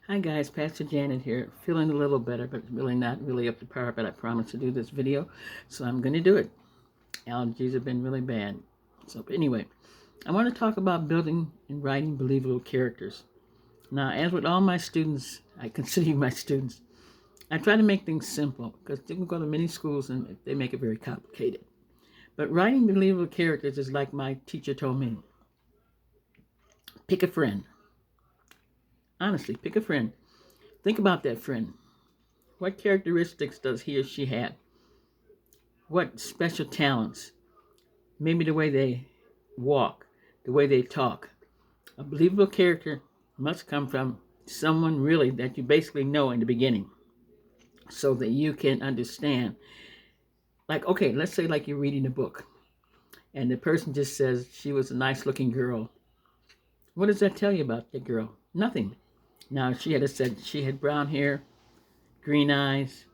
Hi guys, Pastor Janet here. Feeling a little better, but really not really up to par, but I promised to do this video, so I'm going to do it. Allergies have been really bad. So anyway, I want to talk about building and writing believable characters. Now, as with all my students, I consider you my students, I try to make things simple because you can go to many schools and they make it very complicated. But writing believable characters is like my teacher told me. Pick a friend. Honestly, pick a friend. Think about that friend. What characteristics does he or she have? What special talents? Maybe the way they walk, the way they talk. A believable character must come from someone really that you basically know in the beginning so that you can understand. Like, okay, let's say like you're reading a book and the person just says she was a nice looking girl. What does that tell you about the girl? Nothing. Now, she had said she had brown hair, green eyes,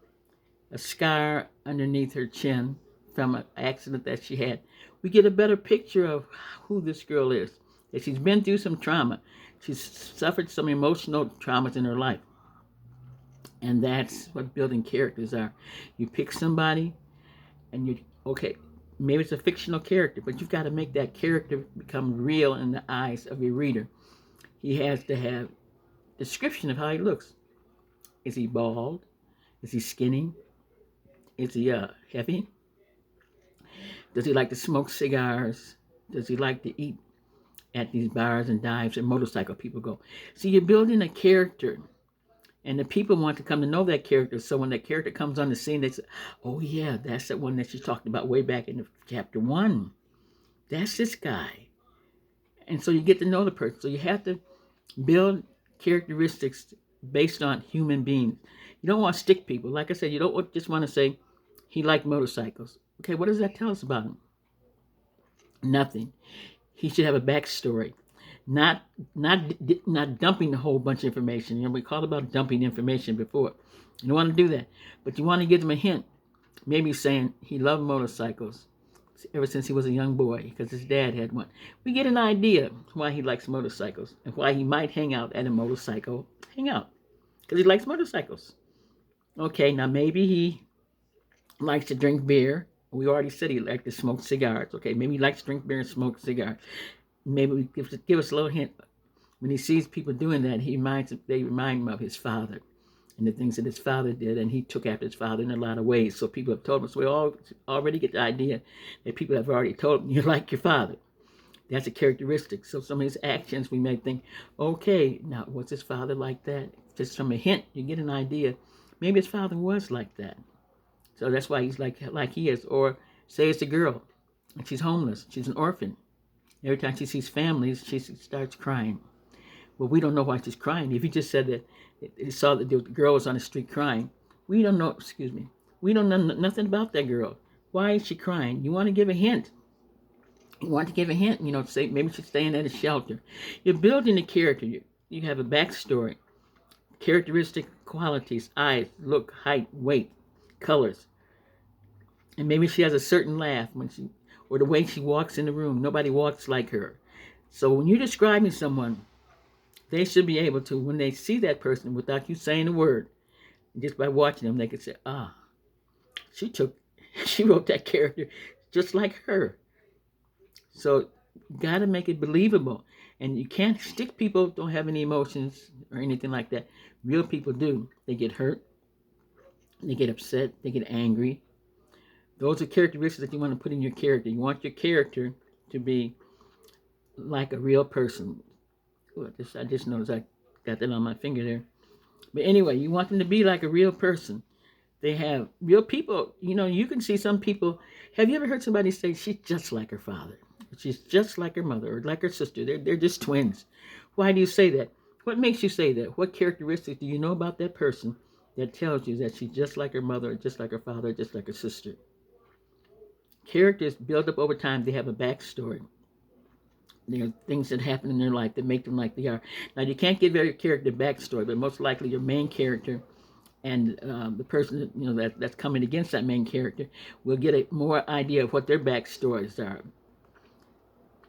a scar underneath her chin from an accident that she had. We get a better picture of who this girl is. That she's been through some trauma. She's suffered some emotional traumas in her life. And that's what building characters are. You pick somebody and okay, maybe it's a fictional character, but you've got to make that character become real in the eyes of your reader. He has to have a description of how he looks. Is he bald? Is he skinny? Is he heavy? Does he like to smoke cigars? Does he like to eat at these bars and dives and motorcycle people go? See, you're building a character, and the people want to come to know that character. So when that character comes on the scene, they say, oh, yeah, that's the one that you talked about way back in chapter 1. That's this guy. And so you get to know the person. So you have to build characteristics based on human beings. You don't want to stick people. Like I said, you don't just want to say, he liked motorcycles. Okay, what does that tell us about him? Nothing. He should have a backstory, not not dumping a whole bunch of information. You know, we called about dumping information before. You don't want to do that, but you want to give them a hint. Maybe saying he loved motorcycles ever since he was a young boy because his dad had one. We get an idea why he likes motorcycles and why he might hang out at a motorcycle hangout because he likes motorcycles. Okay, now maybe he likes to drink beer. We already said he liked to smoke cigars. Okay, maybe he likes to drink beer and smoke cigars. Maybe we give us a little hint. When he sees people doing that, they remind him of his father and the things that his father did, and he took after his father in a lot of ways. So people have told us, we all already get the idea that people have already told him, you're like your father. That's a characteristic. So some of his actions, we may think, okay, now was his father like that? Just from a hint, you get an idea. Maybe his father was like that. So that's why he's like he is. Or say it's a girl, and she's homeless. She's an orphan. Every time she sees families, she starts crying. Well, we don't know why she's crying. If you just said that he saw that the girl was on the street crying, we don't know, we don't know nothing about that girl. Why is she crying? You want to give a hint. You want to give a hint, say maybe she's staying at a shelter. You're building a character. You have a backstory, characteristic qualities, eyes, look, height, weight, colors. And maybe she has a certain laugh or the way she walks in the room. Nobody walks like her. So when you're describing someone, they should be able to, when they see that person without you saying a word, just by watching them, they can say, she she wrote that character just like her. So you got to make it believable. And you can't stick people, don't have any emotions or anything like that. Real people do. They get hurt. They get upset. They get angry. Those are characteristics that you want to put in your character. You want your character to be like a real person. Ooh, I just noticed I got that on my finger there. But anyway, you want them to be like a real person. They have real people. You can see some people. Have you ever heard somebody say she's just like her father? She's just like her mother or like her sister. They're just twins. Why do you say that? What makes you say that? What characteristics do you know about that person that tells you that she's just like her mother or just like her father or just like her sister? Characters build up over time. They have a backstory. There are things that happen in their life that make them like they are. Now, you can't give every character backstory, but most likely your main character and the person that's coming against that main character will get a more idea of what their backstories are.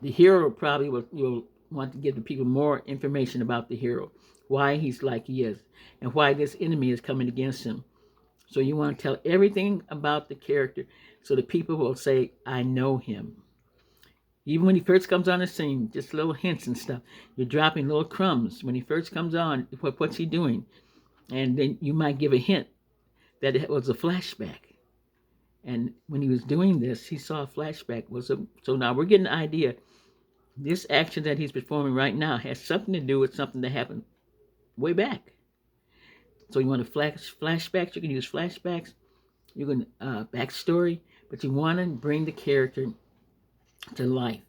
The hero probably will want to give the people more information about the hero. why he's like he is, and why this enemy is coming against him. So you want to tell everything about the character so the people will say, I know him. Even when he first comes on the scene, just little hints and stuff. You're dropping little crumbs. When he first comes on, what's he doing? And then you might give a hint that it was a flashback. And when he was doing this, he saw a flashback. So now we're getting an idea. This action that he's performing right now has something to do with something that happened way back. So you want to flashbacks, you can use flashbacks, you can backstory, but you want to bring the character to life.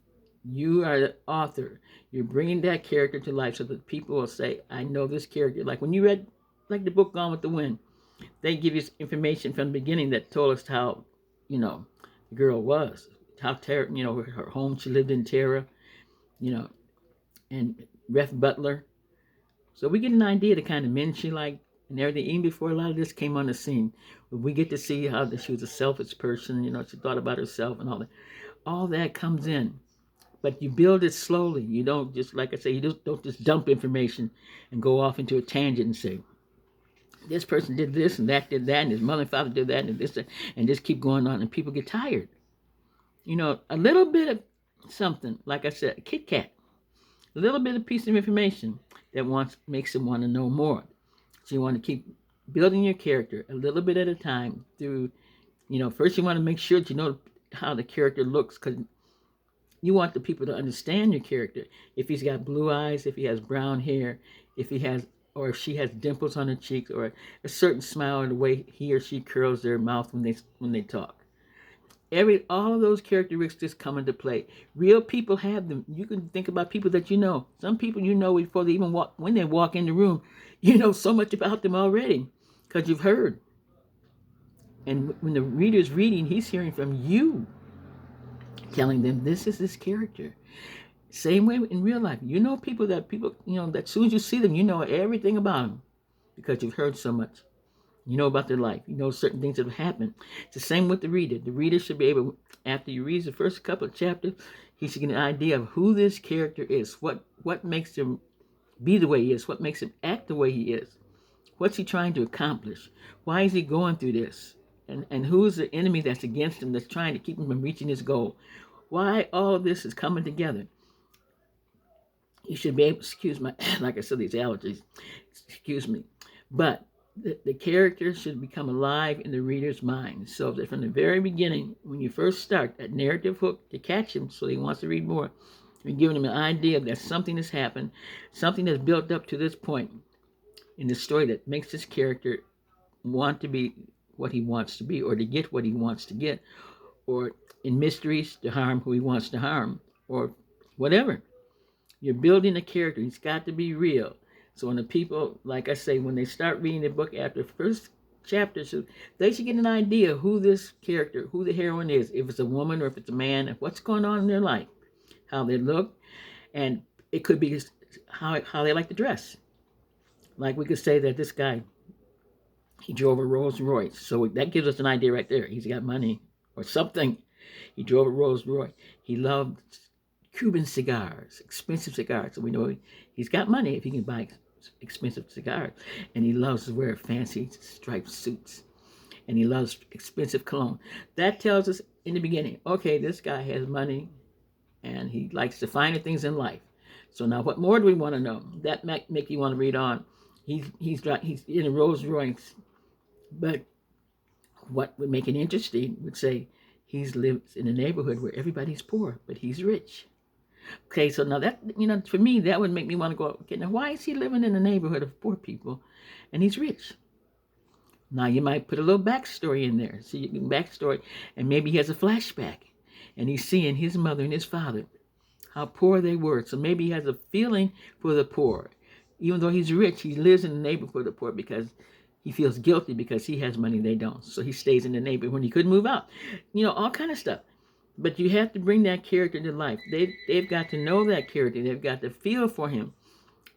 You are the author. You're bringing that character to life so that people will say, I know this character. Like when you read like the book Gone with the Wind, they give you information from the beginning that told us how, the girl was. How her home, she lived in Terra, and Ref Butler. So we get an idea of the kind of men she liked and everything, even before a lot of this came on the scene. We get to see how she was a selfish person, she thought about herself and all that. All that comes in. But you build it slowly. You don't just, like I say, you don't just dump information and go off into a tangent and say, this person did this and that did that, and his mother and father did that and this, and just keep going on, and people get tired. A little bit of something, like I said, a Kit Kat, a little bit of piece of information that makes them want to know more. So you want to keep building your character a little bit at a time through, first you want to make sure that you know how the character looks, because you want the people to understand your character. If he's got blue eyes, if he has brown hair, if she has dimples on her cheeks, or a certain smile, or the way he or she curls their mouth when they talk. All of those characteristics come into play. Real people have them. You can think about people that you know. Some people before they even when they walk in the room, you know so much about them already because you've heard. And when the reader's reading, he's hearing from you, telling them this is this character. Same way in real life. People that as soon as you see them, you know everything about them because you've heard so much. You know about their life. You know certain things that have happened. It's the same with the reader. The reader should be able, after you read the first couple of chapters, he should get an idea of who this character is. What makes him be the way he is? What makes him act the way he is? What's he trying to accomplish? Why is he going through this? And who's the enemy that's against him, that's trying to keep him from reaching his goal? Why all of this is coming together? You should be able, excuse my, like I said, these allergies, excuse me. But the character should become alive in the reader's mind, so that from the very beginning, when you first start, that narrative hook to catch him so he wants to read more, you're giving him an idea that something has happened, something that's built up to this point in the story that makes this character want to be what he wants to be, or to get what he wants to get, or in mysteries to harm who he wants to harm, or whatever. You're building a character. He's got to be real. So when the people, like I say, when they start reading the book after the first chapter, so they should get an idea who this character, who the heroine is, if it's a woman or if it's a man, and what's going on in their life, how they look, and it could be how they like to dress. Like we could say that this guy, he drove a Rolls Royce, so that gives us an idea right there. He's got money or something. He drove a Rolls Royce. He loved Cuban cigars, expensive cigars. So we know he's got money if he can buy expensive cigars. And he loves to wear fancy striped suits. And he loves expensive cologne. That tells us in the beginning, okay, this guy has money and he likes the finer things in life. So now what more do we want to know? That might make you want to read on. He's in a Rolls Royce. But what would make it interesting would say he lives in a neighborhood where everybody's poor, but he's rich. Okay, so now that, for me, that would make me want to go, okay, now why is he living in a neighborhood of poor people and he's rich? Now you might put a little backstory in there. So you can backstory, and maybe he has a flashback and he's seeing his mother and his father, how poor they were. So maybe he has a feeling for the poor. Even though he's rich, he lives in the neighborhood for the poor because he feels guilty because he has money, they don't. So he stays in the neighborhood when he couldn't move out. All kind of stuff. But you have to bring that character to life. They've got to know that character. They've got to feel for him,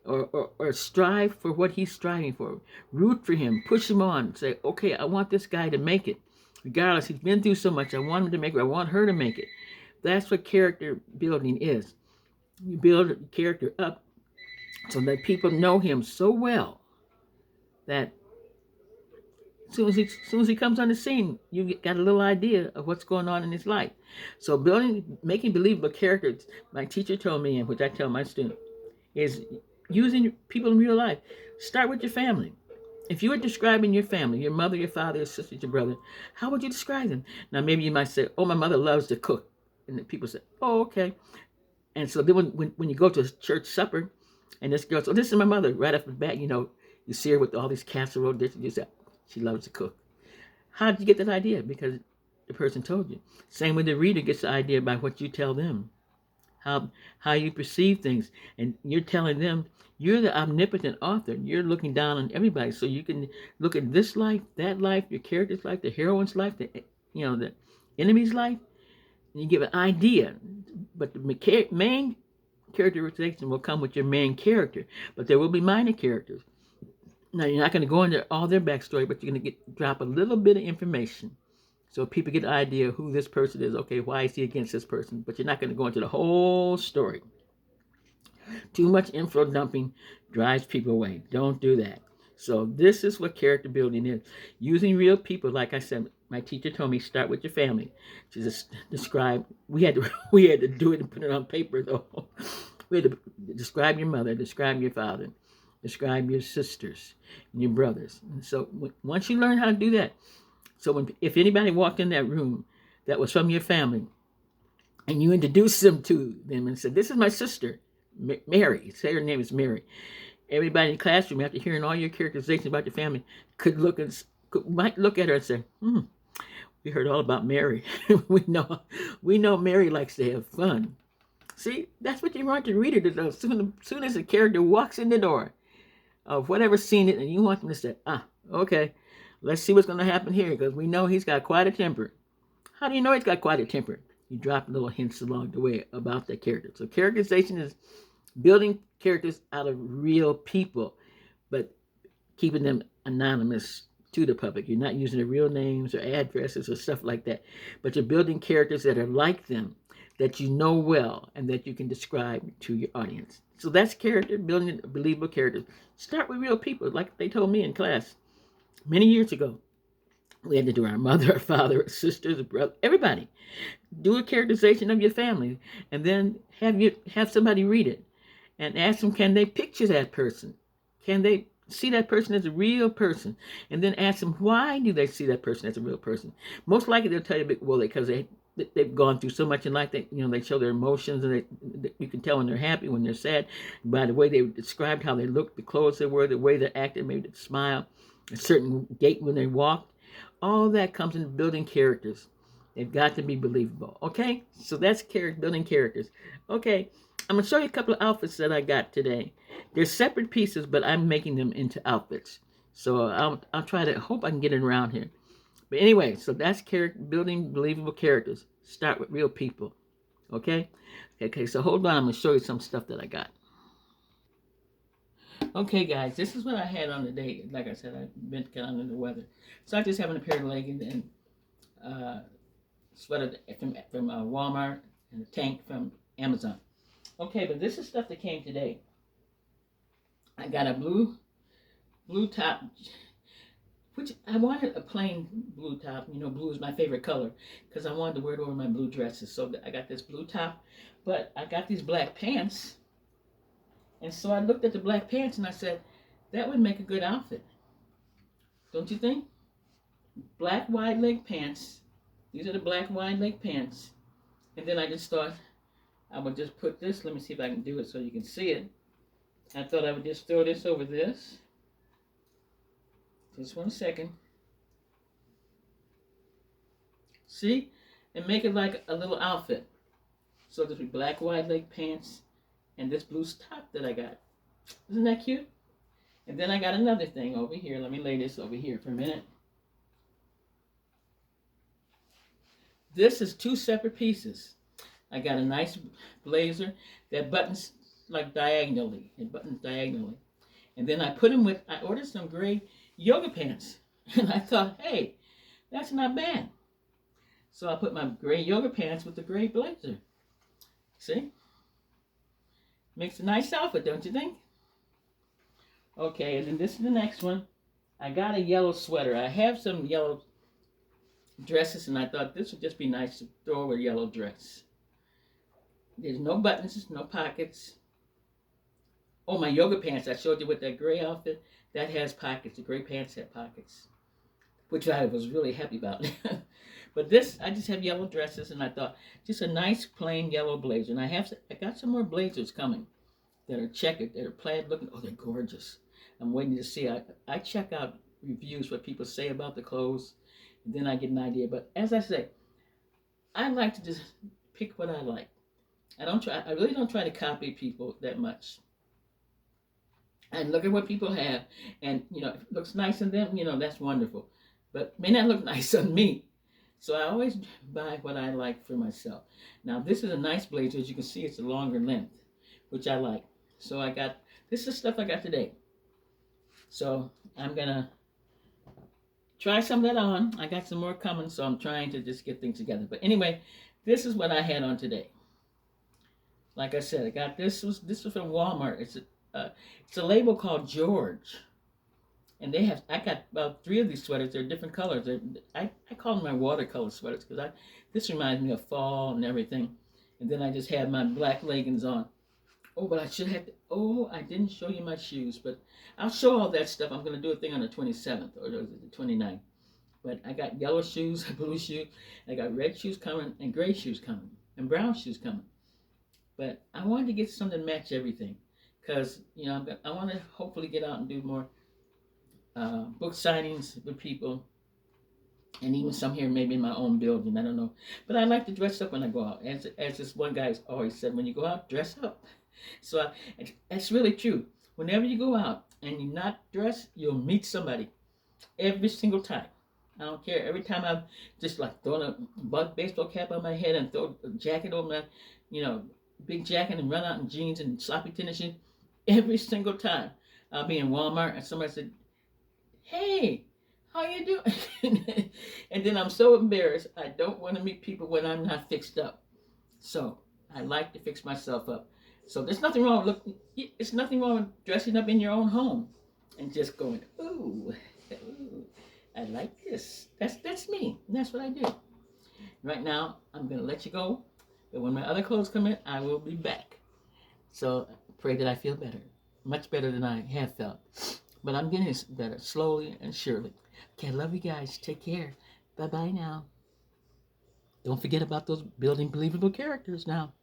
or strive for what he's striving for. Root for him. Push him on. Say, okay, I want this guy to make it. Regardless, he's been through so much. I want him to make it. I want her to make it. That's what character building is. You build a character up so that people know him so well that as soon as he comes on the scene, you got a little idea of what's going on in his life. So making believable characters, my teacher told me, and which I tell my students, is using people in real life. Start with your family. If you were describing your family, your mother, your father, your sister, your brother, how would you describe them? Now, maybe you might say, "Oh, my mother loves to cook," and the people say, "Oh, okay." And so then when you go to a church supper, and this girl says, "Oh, this is my mother," right off the bat, you see her with all these casserole dishes. You say, "She loves to cook." How did you get that idea? Because the person told you. Same with the reader gets the idea by what you tell them, how you perceive things, and you're telling them you're the omnipotent author. You're looking down on everybody, so you can look at this life, that life, your character's life, the heroine's life, the enemy's life, and you give an idea. But the main characterization will come with your main character, but there will be minor characters. Now you're not going to go into all their backstory, but you're going to drop a little bit of information so people get an idea of who this person is. Okay, why is he against this person? But you're not going to go into the whole story. Too much info dumping drives people away. Don't do that. So this is what character building is. Using real people, like I said, my teacher told me start with your family. To just describe. We had to we had to do it and put it on paper though. We had to describe your mother, describe your father, describe your sisters and your brothers. And so once you learn how to do that, so if anybody walked in that room that was from your family, and you introduced them to them and said, "This is my sister, Mary." Say her name is Mary. Everybody in the classroom, after hearing all your characterizations about your family, might look at her and say, "We heard all about Mary. we know Mary likes to have fun." See, that's what you want the reader to know. Soon as a character walks in the door of whatever scene it, and you want them to say, "Okay, let's see what's going to happen here," because we know he's got quite a temper. How do you know he's got quite a temper? You drop little hints along the way about that character. So characterization is building characters out of real people, but keeping them anonymous to the public. You're not using their real names or addresses or stuff like that, but you're building characters that are like them, that you know well, and that you can describe to your audience. So that's character building, believable characters. Start with real people, like they told me in class many years ago. We had to do our mother, our father, our sisters, our brother, everybody. Do a characterization of your family, and then have somebody read it and ask them, can they picture that person? Can they see that person as a real person? And then ask them, why do they see that person as a real person? Most likely they'll tell you, well, because they've gone through so much in life that they show their emotions, and you can tell when they're happy, when they're sad, by the way they described how they looked, the clothes they wore, the way they acted, maybe the smile, a certain gait when they walked. All that comes in building characters. They've got to be believable. Okay? So that's building characters. Okay. I'm going to show you a couple of outfits that I got today. They're separate pieces, but I'm making them into outfits. So I'll try to, hope I can get it around here. But anyway, so that's building believable characters. Start with real people. Okay? Okay, so hold on. I'm going to show you some stuff that I got. Okay, guys, this is what I had on today. Like I said, I've been kind of under the weather. So I just have a pair of leggings and sweater from Walmart and a tank from Amazon. Okay, but this is stuff that came today. I got a blue top, which I wanted a plain blue top. Blue is my favorite color because I wanted to wear it over my blue dresses. So I got this blue top, but I got these black pants. And so I looked at the black pants and I said, that would make a good outfit. Don't you think? Black wide leg pants. These are the black wide leg pants. And then I just thought I would just put this. Let me see if I can do it so you can see it. I thought I would just throw this over this. Just 1 second. See? And make it like a little outfit. So there'll be black wide leg pants and this blue top that I got. Isn't that cute? And then I got another thing over here. Let me lay this over here for a minute. This is 2 separate pieces. I got a nice blazer that buttons like diagonally. It buttons diagonally. And then I ordered some gray yoga pants. And I thought, hey, that's not bad. So I put my gray yoga pants with the gray blazer. See? Makes a nice outfit, don't you think? Okay, and then this is the next one. I got a yellow sweater. I have some yellow dresses, and I thought this would just be nice to throw over a yellow dress. There's no buttons, no pockets. Oh, my yoga pants I showed you with that gray outfit, that has pockets. The gray pants have pockets, which I was really happy about. But this, I just have yellow dresses, and I thought just a nice plain yellow blazer. And I got some more blazers coming that are checkered, that are plaid looking. Oh, they're gorgeous. I'm waiting to see. I check out reviews, what people say about the clothes, and then I get an idea. But as I say, I like to just pick what I like. I don't try. I really don't try to copy people that much. And look at what people have, and if it looks nice on them, that's wonderful. But it may not look nice on me. So I always buy what I like for myself. Now this is a nice blazer. As you can see, it's a longer length, which I like. So this is stuff I got today. So I'm gonna try some of that on. I got some more coming, so I'm trying to just get things together. But anyway, this is what I had on today. Like I said, I got this was from Walmart. It's a label called George, and I got about 3 of these sweaters. They're different colors. I call them my watercolor sweaters because this reminds me of fall and everything. And then I just have my black leggings on. Oh, but I should have. I didn't show you my shoes, but I'll show all that stuff. I'm gonna do a thing on the 27th or the 29th. But I got yellow shoes, blue shoes. I got red shoes coming, and gray shoes coming, and brown shoes coming. But I wanted to get something to match everything, because I want to hopefully get out and do more book signings with people, and even some here maybe in my own building. I don't know, but I like to dress up when I go out. As this one guy always said, when you go out, dress up. So that's really true. Whenever you go out and you're not dressed, you'll meet somebody every single time. I don't care. Every time I'm just like throwing a baseball cap on my head and throw a jacket over my, big jacket and run out in jeans and sloppy tennis shoes. Every single time I'll be in Walmart and somebody said, "Hey, how you doing?" And then I'm so embarrassed. I don't want to meet people when I'm not fixed up. So I like to fix myself up. So there's nothing wrong. Look, it's nothing wrong with dressing up in your own home and just going, "Ooh, ooh, I like this." That's me. That's what I do. Right now, I'm gonna let you go. But when my other clothes come in, I will be back. So pray that I feel better, much better than I have felt. But I'm getting better, slowly and surely. Okay, I love you guys. Take care. Bye bye now. Don't forget about those building believable characters now.